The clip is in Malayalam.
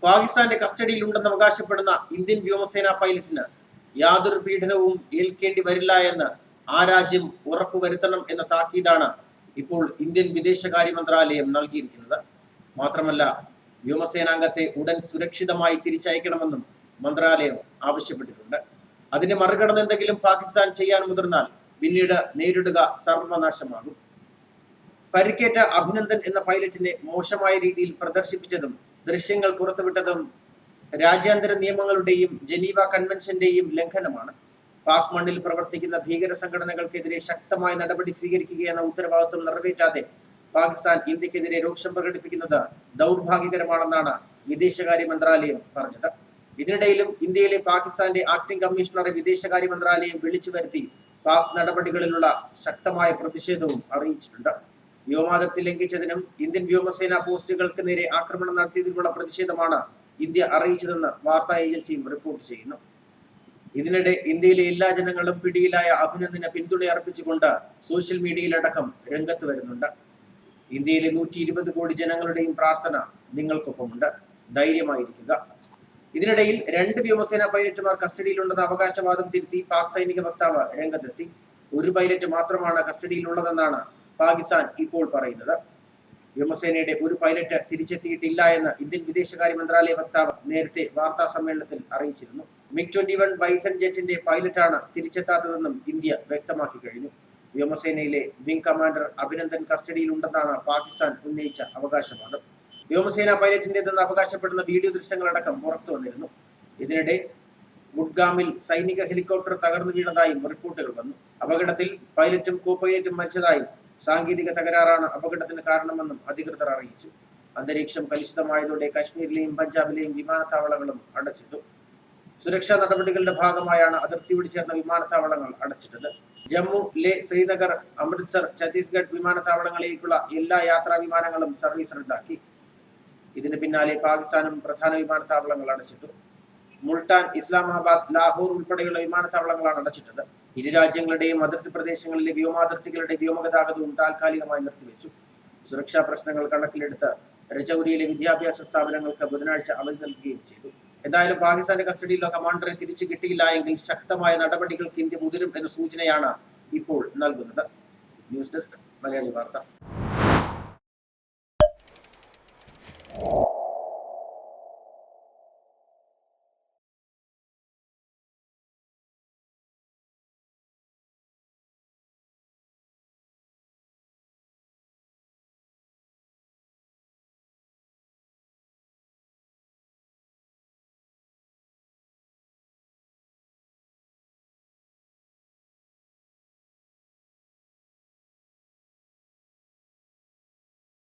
പാകിസ്ഥാന്റെ കസ്റ്റഡിയിലുണ്ടെന്ന് അവകാശപ്പെടുന്ന ഇന്ത്യൻ വ്യോമസേനാ പൈലറ്റിന് യാതൊരു പീഡനവും ഏൽക്കേണ്ടി വരില്ല എന്ന് ആ രാജ്യം ഉറപ്പുവരുത്തണം എന്ന താക്കീതാണ് ഇപ്പോൾ ഇന്ത്യൻ വിദേശകാര്യ മന്ത്രാലയം നൽകിയിരിക്കുന്നത്. മാത്രമല്ല, വ്യോമസേനാംഗത്തെ ഉടൻ സുരക്ഷിതമായി തിരിച്ചയക്കണമെന്നും മന്ത്രാലയം ആവശ്യപ്പെട്ടിട്ടുണ്ട്. അതിനെ മറികടന്ന് എന്തെങ്കിലും പാകിസ്ഥാൻ ചെയ്യാൻ മുതിർന്നാൽ പിന്നീട് നേരിടുക സർവനാശമാകും. പരിക്കേറ്റ അഭിനന്ദൻ എന്ന പൈലറ്റിനെ മോശമായ രീതിയിൽ പ്രദർശിപ്പിച്ചതും ദൃശ്യങ്ങൾ പുറത്തുവിട്ടതും രാജ്യാന്തര നിയമങ്ങളുടെയും ജനീവ കൺവെൻഷന്റെയും ലംഘനമാണ്. പാക് മണ്ണിൽ പ്രവർത്തിക്കുന്ന ഭീകര സംഘടനകൾക്കെതിരെ ശക്തമായ നടപടി സ്വീകരിക്കുകയെന്ന ഉത്തരവാദിത്വം നിറവേറ്റാതെ പാകിസ്ഥാൻ ഇന്ത്യക്കെതിരെ രോക്ഷം പ്രകടിപ്പിക്കുന്നത് ദൗർഭാഗ്യകരമാണെന്നാണ് വിദേശകാര്യ മന്ത്രാലയം പറഞ്ഞത്. ഇതിനിടയിലും ഇന്ത്യയിലെ പാകിസ്ഥാന്റെ ആക്ടിംഗ് കമ്മീഷണറെ വിദേശകാര്യ മന്ത്രാലയം വിളിച്ചു വരുത്തി പാക് നടപടികളിലുള്ള ശക്തമായ പ്രതിഷേധവും അറിയിച്ചിട്ടുണ്ട്. വ്യോമാതിർത്തി ലംഘിച്ചതിനും ഇന്ത്യൻ വ്യോമസേനാ പോസ്റ്റുകൾക്ക് നേരെ ആക്രമണം നടത്തിയതിനുമുള്ള പ്രതിഷേധമാണ് ഇന്ത്യ അറിയിച്ചതെന്ന് വാർത്താ ഏജൻസിയും റിപ്പോർട്ട് ചെയ്യുന്നു. ഇതിനിടെ ഇന്ത്യയിലെ എല്ലാ ജനങ്ങളും പിടിയിലായ അഭിനന്ദന് പിന്തുണ അർപ്പിച്ചുകൊണ്ട് സോഷ്യൽ മീഡിയയിലടക്കം രംഗത്ത് വരുന്നുണ്ട്. ഇന്ത്യയിലെ 120 കോടി ജനങ്ങളുടെയും പ്രാർത്ഥന നിങ്ങൾക്കൊപ്പമുണ്ട്, ധൈര്യമായിരിക്കുക. ഇതിനിടയിൽ 2 വ്യോമസേനാ പൈലറ്റുമാർ കസ്റ്റഡിയിലുണ്ടെന്ന അവകാശവാദം തിരുത്തി പാക് സൈനിക വക്താവ് രംഗത്തെത്തി. ഒരു പൈലറ്റ് മാത്രമാണ് കസ്റ്റഡിയിലുള്ളതെന്നാണ് പാകിസ്ഥാൻ ഇപ്പോൾ പറയുന്നത്. വ്യോമസേനയുടെ ഒരു പൈലറ്റ് തിരിച്ചെത്തിയിട്ടില്ല എന്ന് ഇന്ത്യൻ വിദേശകാര്യ മന്ത്രാലയ വക്താവ് നേരത്തെ വാർത്താ സമ്മേളനത്തിൽ അറിയിച്ചിരുന്നു. MiG-21 ബൈസൺ ജെറ്റിന്റെ പൈലറ്റാണ് തിരിച്ചെത്താത്തതെന്നും ഇന്ത്യ വ്യക്തമാക്കി കഴിഞ്ഞു. വ്യോമസേനയിലെ വിംഗ് കമാൻഡർ അഭിനന്ദൻ കസ്റ്റഡിയിലുണ്ടെന്നാണ് പാകിസ്ഥാൻ ഉന്നയിച്ച അവകാശവാദം. വ്യോമസേനാ പൈലറ്റിന്റേതെന്ന് അവകാശപ്പെടുന്ന വീഡിയോ ദൃശ്യങ്ങളടക്കം പുറത്തു വന്നിരുന്നു. ഇതിനിടെ ഗുഡ്ഗാമിൽ സൈനിക ഹെലികോപ്റ്റർ തകർന്നു വീണതായും റിപ്പോർട്ടുകൾ വന്നു. അപകടത്തിൽ പൈലറ്റും കോ പൈലറ്റും മരിച്ചതായും സാങ്കേതിക തകരാറാണ് അപകടത്തിന് കാരണമെന്നും അധികൃതർ അറിയിച്ചു. അന്തരീക്ഷം കലുഷിതമായതോടെ കശ്മീരിലെയും പഞ്ചാബിലെയും വിമാനത്താവളങ്ങളും അടച്ചിട്ടു. സുരക്ഷാ നടപടികളുടെ ഭാഗമായാണ് അതിർത്തിയോട് ചേർന്ന വിമാനത്താവളങ്ങൾ അടച്ചിട്ടത്. ജമ്മു, ലേ, ശ്രീനഗർ, അമൃത്സർ, ഛത്തീസ്ഗഡ് വിമാനത്താവളങ്ങളിലേക്കുള്ള എല്ലാ യാത്രാ വിമാനങ്ങളും സർവീസ് റദ്ദാക്കി. ഇതിന് പിന്നാലെ പാകിസ്ഥാനും പ്രധാന വിമാനത്താവളങ്ങൾ അടച്ചിട്ടു. മുൾട്ടാൻ, ഇസ്ലാമാബാദ്, ലാഹോർ ഉൾപ്പെടെയുള്ള വിമാനത്താവളങ്ങളാണ് അടച്ചിട്ടത്. ഇരു രാജ്യങ്ങളുടെയും അതിർത്തി പ്രദേശങ്ങളിലെ വ്യോമാതിർത്തികളുടെ വ്യോമഗതാഗതവും താൽക്കാലികമായി നിർത്തിവെച്ചു. സുരക്ഷാ പ്രശ്നങ്ങൾ കണക്കിലെടുത്ത് രജൌരിയിലെ വിദ്യാഭ്യാസ സ്ഥാപനങ്ങൾക്ക് ബുധനാഴ്ച അവധി നൽകുകയും ചെയ്തു. എന്തായാലും പാകിസ്ഥാന്റെ കസ്റ്റഡിയിലുള്ള കമാൻഡറെ തിരിച്ചു കിട്ടിയില്ല എങ്കിൽ ശക്തമായ നടപടികൾക്ക് ഇന്ത്യ മുതിരും എന്ന സൂചനയാണ് ഇപ്പോൾ നൽകുന്നത്. ന്യൂസ് ഡെസ്ക്, മലയാളി വാർത്ത.